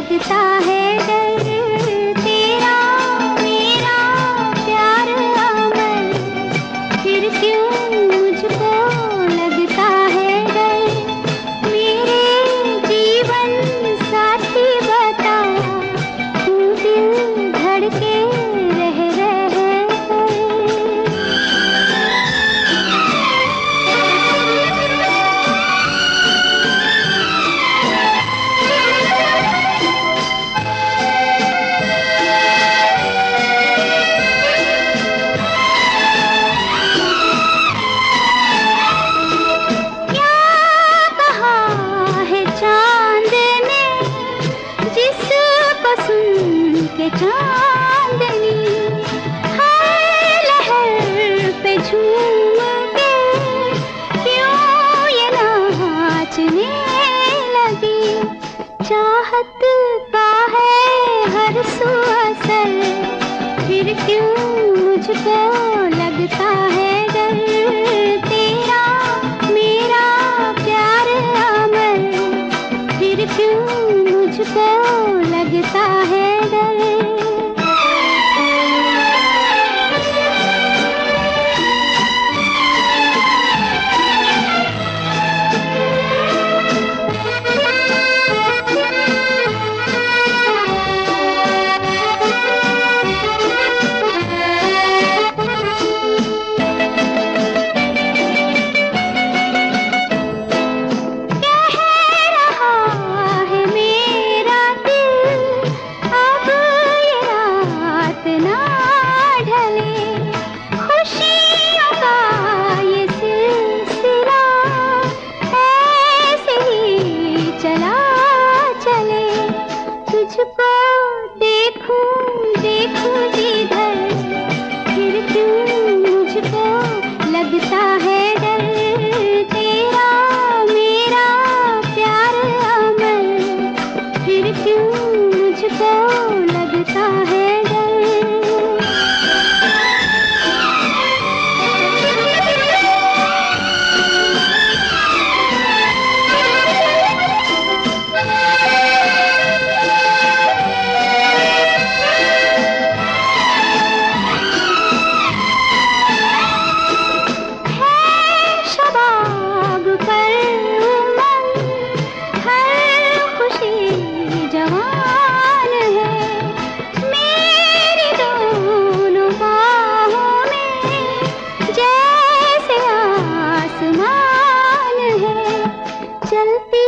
लगता है डर, तेरा मेरा प्यार अमर, फिर क्यों मुझको लगता है डर। मेरे जीवन साथी बता, तू दिल धड़के रह के चांदनी हर लहर पे झूम के क्यों ये नाचने लगी। चाहत का है हर सू असर, फिर क्यों मुझको लगता है डर। तेरा मेरा प्यार अमर, फिर क्यों मुझको लगता है डर। तुझको देखूं देखूं जिधर, फिर क्यों मुझको लगता है डर। तेरा मेरा प्यार अमर, फिर क्यों मुझको लगता है डर। चलती